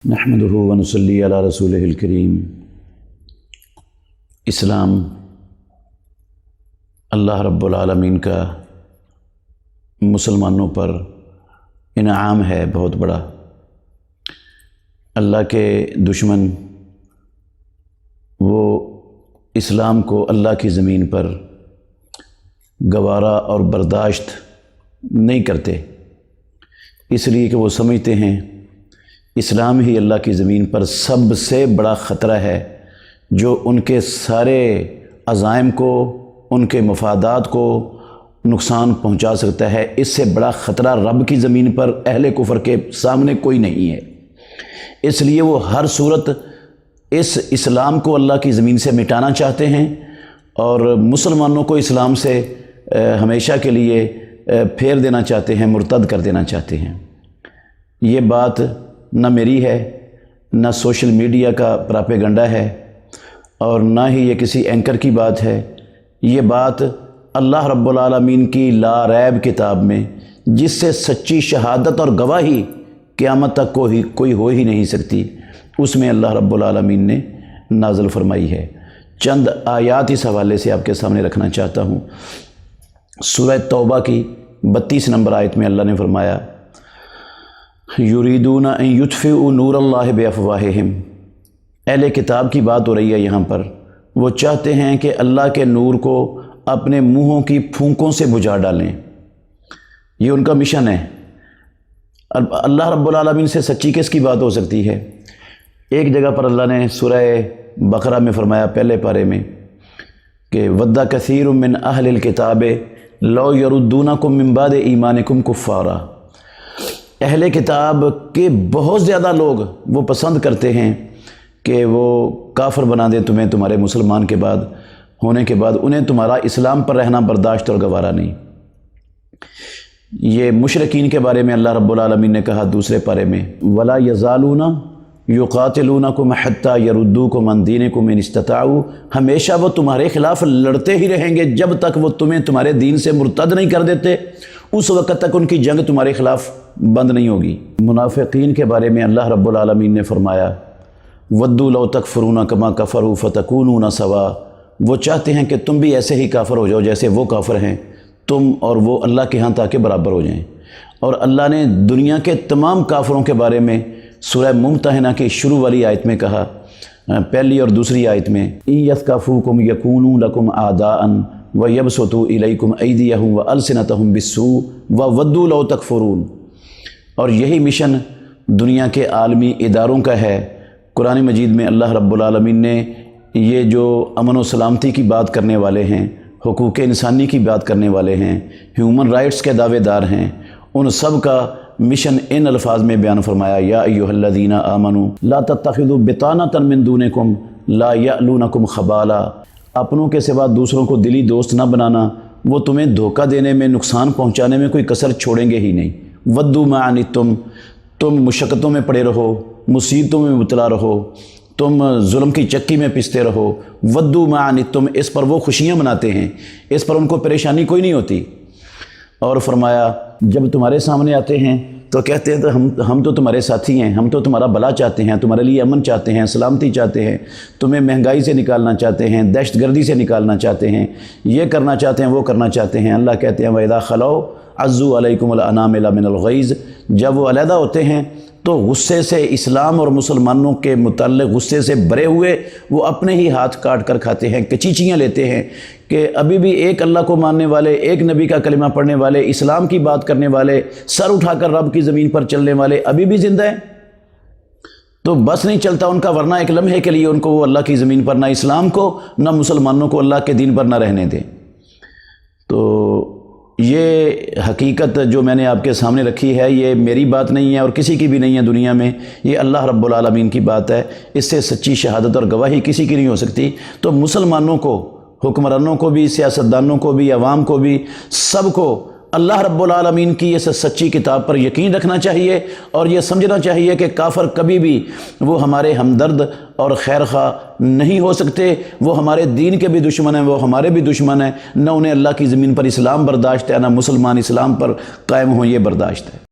نحمدہ و نصلی علی رسولہ الکریم۔ اسلام اللہ رب العالمین کا مسلمانوں پر انعام ہے بہت بڑا۔ اللہ کے دشمن وہ اسلام کو اللہ کی زمین پر گوارا اور برداشت نہیں کرتے، اس لیے کہ وہ سمجھتے ہیں اسلام ہی اللہ کی زمین پر سب سے بڑا خطرہ ہے، جو ان کے سارے عزائم کو، ان کے مفادات کو نقصان پہنچا سکتا ہے۔ اس سے بڑا خطرہ رب کی زمین پر اہل کفر کے سامنے کوئی نہیں ہے۔ اس لیے وہ ہر صورت اس اسلام کو اللہ کی زمین سے مٹانا چاہتے ہیں اور مسلمانوں کو اسلام سے ہمیشہ کے لیے پھیر دینا چاہتے ہیں، مرتد کر دینا چاہتے ہیں۔ یہ بات نہ میری ہے، نہ سوشل میڈیا کا پراپیگنڈا ہے، اور نہ ہی یہ کسی اینکر کی بات ہے۔ یہ بات اللہ رب العالمین کی لا ریب کتاب میں، جس سے سچی شہادت اور گواہی قیامت تک کوئی ہو ہی نہیں سکتی، اس میں اللہ رب العالمین نے نازل فرمائی ہے۔ چند آیات اس حوالے سے آپ کے سامنے رکھنا چاہتا ہوں۔ سورہ توبہ کی 32 نمبر آیت میں اللہ نے فرمایا، یریدون ان یطفئوا نور اللہ بافواہہم۔ اہل کتاب کی بات ہو رہی ہے یہاں پر۔ وہ چاہتے ہیں کہ اللہ کے نور کو اپنے منہوں کی پھونکوں سے بجھا ڈالیں، یہ ان کا مشن ہے۔ اللہ رب العالمین سے سچی کس کی بات ہو سکتی ہے؟ ایک جگہ پر اللہ نے سورہ بقرہ میں فرمایا پہلے پارے میں کہ وَدَّ كَثِيرٌ مِّنْ أَهْلِ الْكِتَابِ لَوْ يَرُدُّونَكُم مِّن بَعْدِ إِيمَانِكُمْ كُفَّارًا۔ اہل کتاب کے بہت زیادہ لوگ وہ پسند کرتے ہیں کہ وہ کافر بنا دیں تمہیں، تمہارے مسلمان کے بعد ہونے کے بعد انہیں تمہارا اسلام پر رہنا برداشت اور گوارا نہیں۔ یہ مشرکین کے بارے میں اللہ رب العالمین نے کہا دوسرے پارے میں، وَلَا يَزَالُونَ يُقَاتِلُونَكُمْ حَتَّى يَرُدُّوكُمْ عَنْ دِينِكُمْ إِنِ اسْتَطَاعُوا۔ ہمیشہ وہ تمہارے خلاف لڑتے ہی رہیں گے جب تک وہ تمہیں تمہارے دین سے مرتد نہیں کر دیتے، اس وقت تک ان کی جنگ تمہارے خلاف بند نہیں ہوگی۔ منافقین کے بارے میں اللہ رب العالمین نے فرمایا، وَدُّوا لَوْ تَكْفُرُونَ كَمَا كَفَرُوا فَتَكُونُونَ سَوَاءً۔ وہ چاہتے ہیں کہ تم بھی ایسے ہی کافر ہو جاؤ جیسے وہ کافر ہیں، تم اور وہ اللہ کے ہاں تاکہ برابر ہو جائیں۔ اور اللہ نے دنیا کے تمام کافروں کے بارے میں سورہ ممتحنہ کی شروع والی آیت میں کہا، پہلی اور دوسری آیت میں، إِن يَثْقَفُوكُمْ يَكُونُوا لَكُمْ أَعْدَاءً وَيَبْسُطُوا إِلَيْكُمْ أَيْدِيَهُمْ وَأَلْسِنَتَهُمْ بِالسُّوءِ وَوَدُّوا لَوْ تَكْفُرُونَ۔ اور یہی مشن دنیا کے عالمی اداروں کا ہے۔ قرآن مجید میں اللہ رب العالمین نے یہ جو امن و سلامتی کی بات کرنے والے ہیں، حقوق انسانی کی بات کرنے والے ہیں، ہیومن رائٹس کے دعوے دار ہیں، ان سب کا مشن ان الفاظ میں بیان فرمایا، یا ایھا الذین آمنوا لا تتخذوا بطانۃ من دونکم لا یألونکم خبالا۔ اپنوں کے سوا دوسروں کو دلی دوست نہ بنانا، وہ تمہیں دھوکہ دینے میں، نقصان پہنچانے میں کوئی کسر چھوڑیں گے ہی نہیں۔ ودوا ما عنتم، تم مشقتوں میں پڑے رہو، مصیبتوں میں مبتلا رہو، تم ظلم کی چکی میں پستے رہو۔ ودوا ما عنتم، اس پر وہ خوشیاں مناتے ہیں، اس پر ان کو پریشانی کوئی نہیں ہوتی۔ اور فرمایا جب تمہارے سامنے آتے ہیں تو کہتے ہیں تو ہم تو تمہارے ساتھی ہیں، ہم تو تمہارا بھلا چاہتے ہیں، تمہارے لیے امن چاہتے ہیں، سلامتی چاہتے ہیں، تمہیں مہنگائی سے نکالنا چاہتے ہیں، دہشت گردی سے نکالنا چاہتے ہیں، یہ کرنا چاہتے ہیں، وہ کرنا چاہتے ہیں۔ اللہ کہتے ہیں وَإِذَا خَلَوْا عَزُّوا عَلَيْكُمُ الْأَنَامِلَ مِنَ الْغَيْظِ۔ جب وہ علیحدہ ہوتے ہیں تو غصے سے، اسلام اور مسلمانوں کے متعلق غصے سے بھرے ہوئے وہ اپنے ہی ہاتھ کاٹ کر کھاتے ہیں، کچیچیاں لیتے ہیں کہ ابھی بھی ایک اللہ کو ماننے والے، ایک نبی کا کلمہ پڑھنے والے، اسلام کی بات کرنے والے، سر اٹھا کر رب کی زمین پر چلنے والے ابھی بھی زندہ ہیں۔ تو بس نہیں چلتا ان کا، ورنہ ایک لمحے کے لیے ان کو وہ اللہ کی زمین پر نہ اسلام کو نہ مسلمانوں کو اللہ کے دین پر نہ رہنے دیں۔ تو یہ حقیقت جو میں نے آپ کے سامنے رکھی ہے، یہ میری بات نہیں ہے اور کسی کی بھی نہیں ہے دنیا میں، یہ اللہ رب العالمین کی بات ہے۔ اس سے سچی شہادت اور گواہی کسی کی نہیں ہو سکتی۔ تو مسلمانوں کو، حکمرانوں کو بھی، سیاستدانوں کو بھی، عوام کو بھی، سب کو اللہ رب العالمین کی اس سچی کتاب پر یقین رکھنا چاہیے اور یہ سمجھنا چاہیے کہ کافر کبھی بھی وہ ہمارے ہمدرد اور خیر خواہ نہیں ہو سکتے۔ وہ ہمارے دین کے بھی دشمن ہیں، وہ ہمارے بھی دشمن ہیں۔ نہ انہیں اللہ کی زمین پر اسلام برداشت ہے، نہ مسلمان اسلام پر قائم ہوں یہ برداشت ہے۔